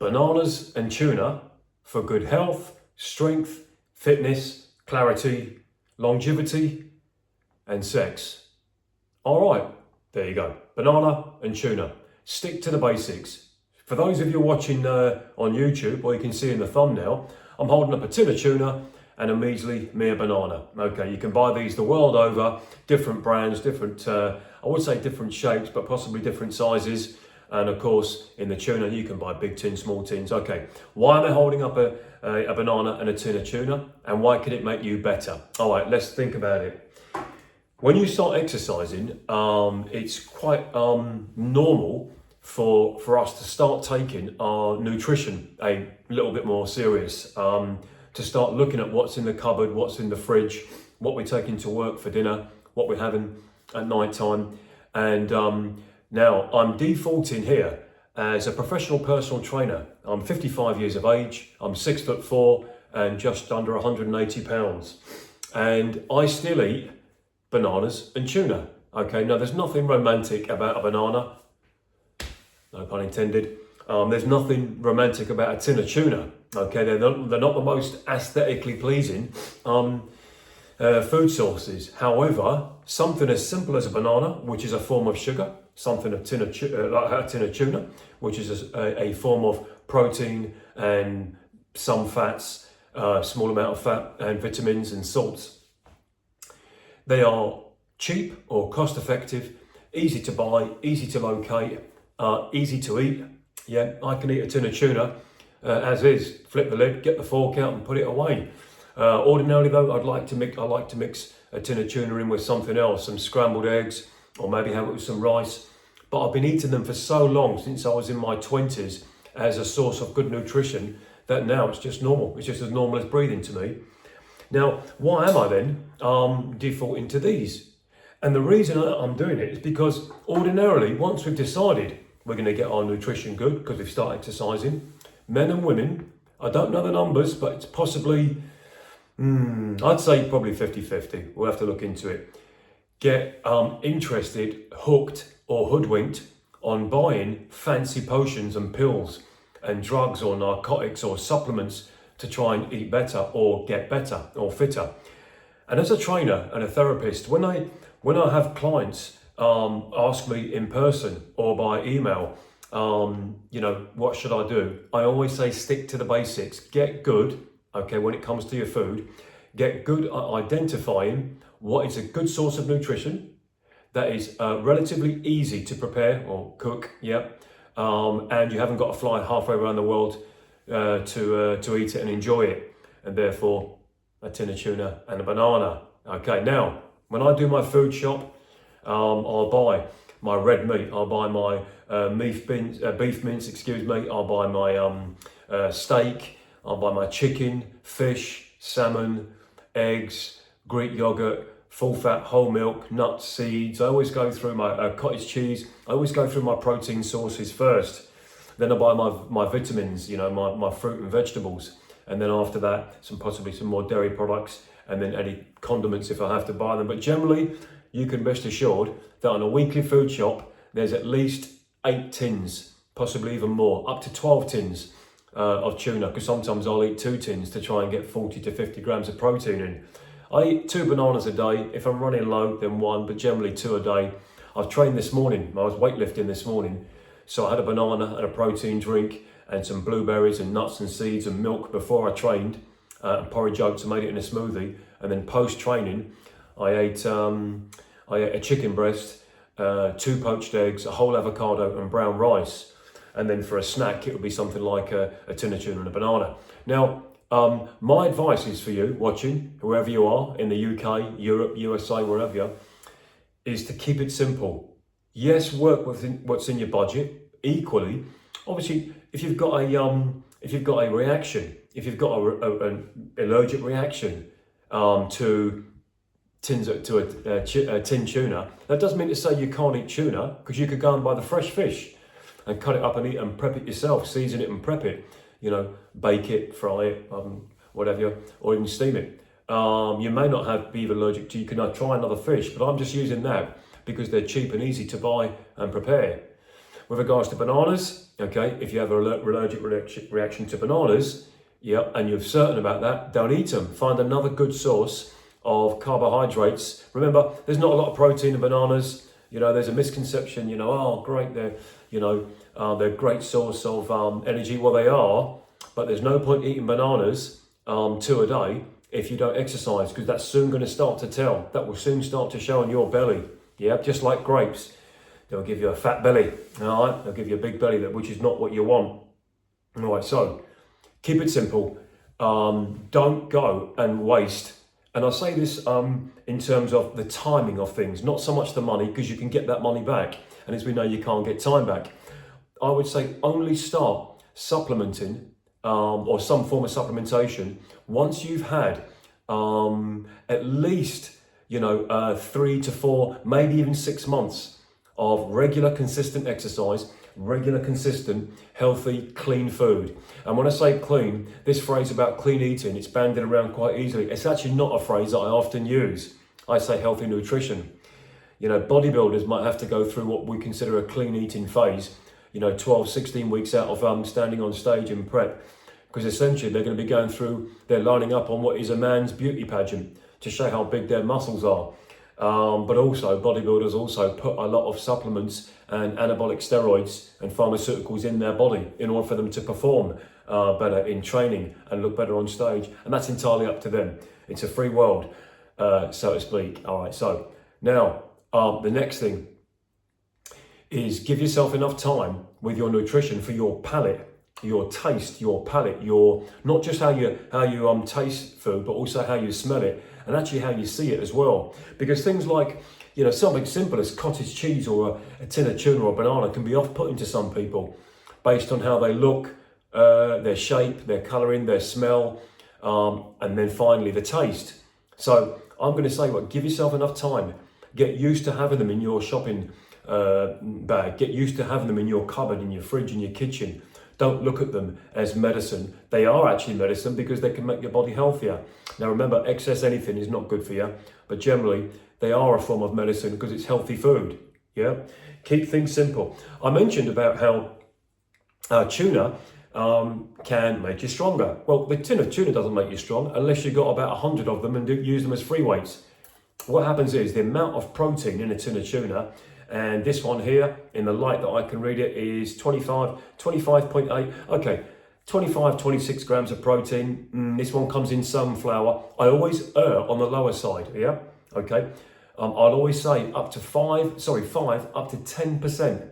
Bananas and tuna for good health, strength, fitness, clarity, longevity, and sex. All right, there you go. Banana and tuna. Stick to the basics. For those of you watching on YouTube, or you can see in the thumbnail, I'm holding up a tin of tuna and a measly mere banana. Okay, you can buy these the world over, different brands, different, I would say different shapes, but possibly different sizes. And of course, in the tuna, you can buy big tins, small tins. Okay, why am I holding up a banana and a tin of tuna? And why can it make you better? All right, let's think about it. When you start exercising, it's quite normal for us to start taking our nutrition a little bit more serious, to start looking at what's in the cupboard, what's in the fridge, what we're taking to work for dinner, what we're having at night time. And now I'm defaulting here as a professional personal trainer. I'm 55 years of age, I'm 6'4" and just under 180 pounds. And I still eat bananas and tuna. Okay, now there's nothing romantic about a banana, no pun intended. There's nothing romantic about a tin of tuna. Okay, they're not the most aesthetically pleasing food sources. However, something as simple as a banana, which is a form of sugar, something like a tin of tuna, which is a form of protein and some fats, small amount of fat and vitamins and salts. They are cheap or cost effective, easy to buy, easy to locate, easy to eat. Yeah, I can eat a tin of tuna as is. Flip the lid, get the fork out, and put it away. Ordinarily, though, I like to mix a tin of tuna in with something else, some scrambled eggs, or maybe have it with some rice. But I've been eating them for so long, since I was in my 20s, as a source of good nutrition, that now it's just normal. It's just as normal as breathing to me. Now, why am I then defaulting to these? And the reason I'm doing it is because ordinarily, once we've decided we're going to get our nutrition good because we've started exercising, men and women, I don't know the numbers, but it's possibly, I'd say probably 50-50. We'll have to look into it. Get interested, hooked or hoodwinked on buying fancy potions and pills and drugs or narcotics or supplements to try and eat better or get better or fitter. And as a trainer and a therapist, when I have clients ask me in person or by email, what should I do? I always say stick to the basics. Get good, okay, when it comes to your food. Get good at identifying what is a good source of nutrition that is relatively easy to prepare or cook, and you haven't got to fly halfway around the world to eat it and enjoy it. And therefore, a tin of tuna and a banana. Okay, now, when I do my food shop, I'll buy my red meat, I'll buy my beef mince, I'll buy my steak, I'll buy my chicken, fish, salmon, eggs, Greek yogurt, full fat, whole milk, nuts, seeds. I always go through my cottage cheese. I always go through my protein sources first. Then I buy my vitamins, my fruit and vegetables. And then after that, possibly some more dairy products, and then any condiments if I have to buy them. But generally, you can rest assured that on a weekly food shop, there's at least 8 tins, possibly even more, up to 12 tins of tuna, because sometimes I'll eat 2 tins to try and get 40 to 50 grams of protein in. I eat 2 bananas a day. If I'm running low, then 1, but generally 2 a day. I've trained this morning. I was weightlifting this morning. So I had a banana and a protein drink and some blueberries and nuts and seeds and milk before I trained, and porridge oats and made it in a smoothie. And then post-training, I ate a chicken breast, 2 poached eggs, a whole avocado and brown rice. And then for a snack, it would be something like a tin of tuna and a banana. Now, my advice is for you watching, wherever you are, in the UK, Europe, USA, wherever you are, is to keep it simple. Yes, work within what's in your budget. Equally, obviously, if you've got a reaction, if you've got an allergic reaction to a tin tuna, that doesn't mean to say you can't eat tuna, because you could go and buy the fresh fish and cut it up and eat and prep it yourself, season it and prep it, bake it, fry it, whatever, or even steam it. You may not be allergic to, you can try another fish, but I'm just using that because they're cheap and easy to buy and prepare. With regards to bananas, okay, if you have an allergic reaction to bananas, yeah, and you're certain about that, don't eat them. Find another good source of carbohydrates. Remember, there's not a lot of protein in bananas. You know, there's a misconception, you know, oh, great, they're a great source of energy. Well, they are, but there's no point eating bananas 2 a day if you don't exercise, because that's soon going to start to tell. That will soon start to show on your belly. Yeah, just like grapes. They'll give you a fat belly, all right? They'll give you a big belly, which is not what you want. All right, so keep it simple. Don't go and waste. And I say this in terms of the timing of things, not so much the money, because you can get that money back. And as we know, you can't get time back. I would say only start supplementing or some form of supplementation once you've had at least 3 to 4, maybe even 6 months of regular, consistent exercise, regular, consistent, healthy, clean food. And when I say clean, this phrase about clean eating, it's banded around quite easily. It's actually not a phrase that I often use. I say healthy nutrition. You know, bodybuilders might have to go through what we consider a clean eating phase, 12, 16 weeks out of standing on stage in prep. Because essentially they're going to be going through, they're lining up on what is a man's beauty pageant to show how big their muscles are. But also, bodybuilders also put a lot of supplements and anabolic steroids and pharmaceuticals in their body in order for them to perform better in training and look better on stage. And that's entirely up to them. It's a free world, so to speak. All right, so now the next thing is give yourself enough time with your nutrition for your palate, your taste, your palate, your not just how you taste food, but also how you smell it and actually how you see it as well. Because things like something simple as cottage cheese or a tin of tuna or a banana can be off-putting to some people based on how they look, their shape, their colouring, their smell, and then finally the taste. So I'm going to say, give yourself enough time. Get used to having them in your shopping bag. Get used to having them in your cupboard, in your fridge, in your kitchen. Don't look at them as medicine. They are actually medicine because they can make your body healthier. Now remember, excess anything is not good for you, but generally they are a form of medicine because it's healthy food. Yeah, keep things simple. I mentioned about how tuna can make you stronger. Well, the tin of tuna doesn't make you strong unless you've got about 100 of them and use them as free weights. What happens is the amount of protein in a tin of tuna, and this one here, in the light that I can read it, is 25.8. Okay, 25, 26 grams of protein. This one comes in sunflower. I always err on the lower side, yeah? Okay. I'd always say up to 5 up to 10%.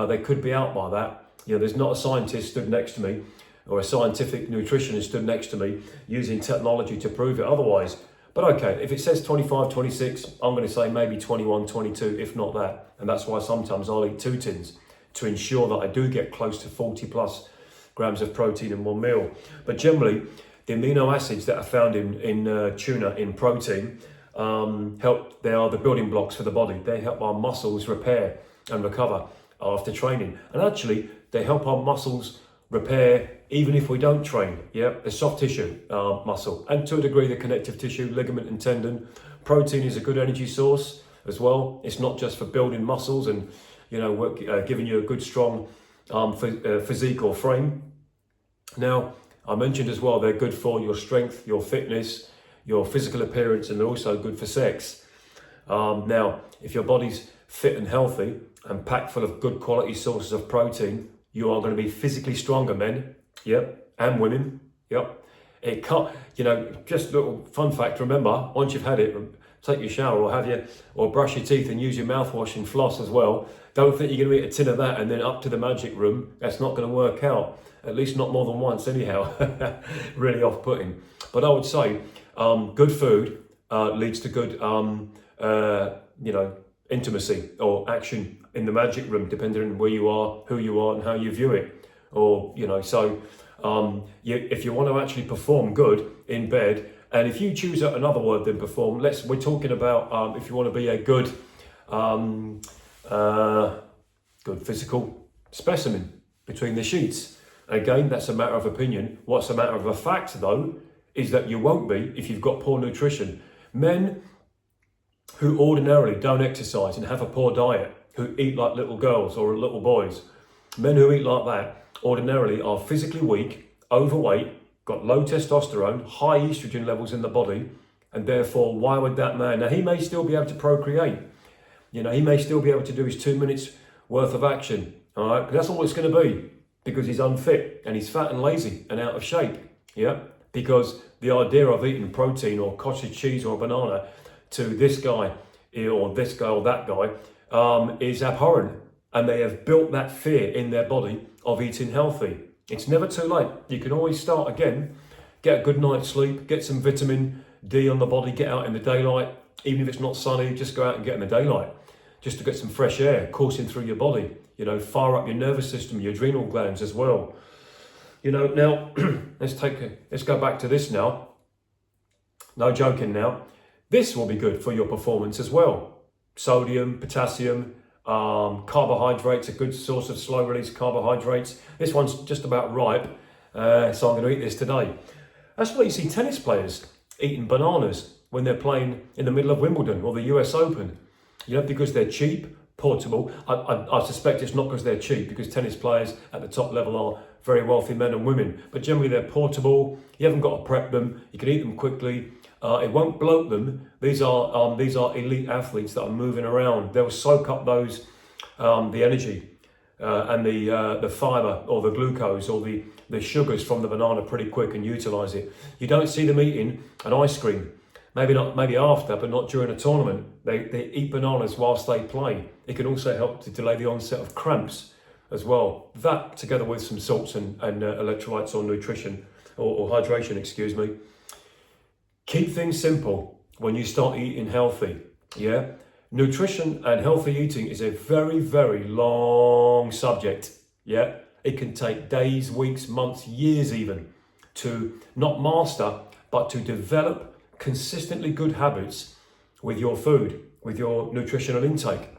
They could be out by that. There's not a scientist stood next to me or a scientific nutritionist stood next to me using technology to prove it otherwise. But okay, if it says 25, 26, I'm going to say maybe 21, 22, if not that. And that's why sometimes I'll eat 2 tins to ensure that I do get close to 40 plus grams of protein in one meal. But generally, the amino acids that are found in tuna, in protein, they are the building blocks for the body. They help our muscles repair and recover after training. And actually, they help our muscles repair even if we don't train. Yeah, the soft tissue muscle, and to a degree the connective tissue, ligament and tendon. Protein is a good energy source as well. It's not just for building muscles and giving you a good strong physique or frame. Now I mentioned as well they're good for your strength, your fitness, your physical appearance, and they're also good for sex. Now if your body's fit and healthy and packed full of good quality sources of protein, you are going to be physically stronger, men, yep, and women, yep. It can't, just a little fun fact, remember, once you've had it, take your shower or brush your teeth and use your mouthwash and floss as well. Don't think you're going to eat a tin of that and then up to the magic room. That's not going to work out, at least not more than once anyhow. Really off-putting. But I would say good food leads to good, intimacy or action in the magic room, depending on where you are, who you are, and how you view it. Or, if you want to actually perform good in bed, and if you choose another word than perform, we're talking about if you want to be a good physical specimen between the sheets. Again, that's a matter of opinion. What's a matter of a fact, though, is that you won't be if you've got poor nutrition. Men who ordinarily don't exercise and have a poor diet, who eat like little girls or little boys. Men who eat like that ordinarily are physically weak, overweight, got low testosterone, high estrogen levels in the body, and therefore, why would that man, now he may still be able to procreate, he may still be able to do his 2 minutes worth of action, all right, but that's all it's going to be, because he's unfit and he's fat and lazy and out of shape, yeah, because the idea of eating protein or cottage cheese or a banana to this guy or this guy or that guy is abhorrent, and they have built that fear in their body of eating healthy. It's never too late. You can always start again, get a good night's sleep, get some vitamin D on the body, get out in the daylight. Even if it's not sunny, just go out and get in the daylight, just to get some fresh air coursing through your body, fire up your nervous system, your adrenal glands as well. Now, let's go back to this now. No joking now. This will be good for your performance as well. Sodium, potassium, carbohydrates, a good source of slow release carbohydrates. This one's just about ripe, so I'm going to eat this today. That's why you see tennis players eating bananas when they're playing in the middle of Wimbledon or the US Open. Because they're cheap, portable. I suspect it's not because they're cheap, because tennis players at the top level are very wealthy men and women, but generally they're portable. You haven't got to prep them. You can eat them quickly. It won't bloat them. These are elite athletes that are moving around. They'll soak up those the energy and the fiber or the glucose or the sugars from the banana pretty quick and utilize it. You don't see them eating an ice cream. Maybe after, but not during a tournament. They eat bananas whilst they play. It can also help to delay the onset of cramps as well. That, together with some salts and electrolytes or nutrition or hydration, excuse me. Keep things simple when you start eating healthy, yeah? Nutrition and healthy eating is a very, very long subject, yeah? It can take days, weeks, months, years even to not master, but to develop consistently good habits with your food, with your nutritional intake.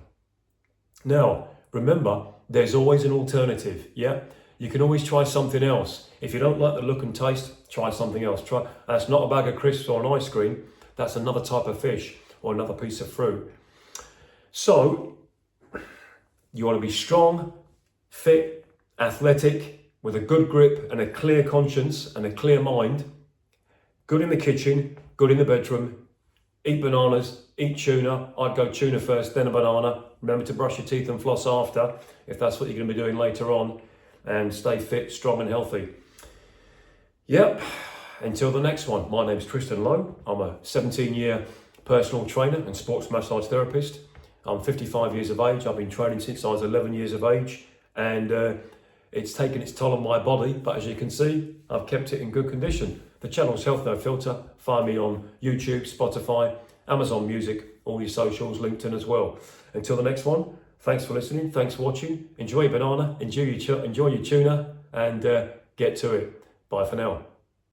Now, remember, there's always an alternative, yeah? You can always try something else. If you don't like the look and taste, try something else. That's not a bag of crisps or an ice cream. That's another type of fish or another piece of fruit. So, you want to be strong, fit, athletic, with a good grip and a clear conscience and a clear mind. Good in the kitchen, good in the bedroom. Eat bananas, eat tuna. I'd go tuna first, then a banana. Remember to brush your teeth and floss after, if that's what you're going to be doing later on. And stay fit, strong and healthy. Yep, until the next one. My name's Tristan Lowe. I'm a 17-year personal trainer and sports massage therapist. I'm 55 years of age. I've been training since I was 11 years of age. And it's taken its toll on my body. But as you can see, I've kept it in good condition. The channel's Health No Filter. Find me on YouTube, Spotify, Amazon Music, all your socials, LinkedIn as well. Until the next one. Thanks for listening. Thanks for watching. Enjoy your banana. Enjoy your tuna. And get to it. Bye for now.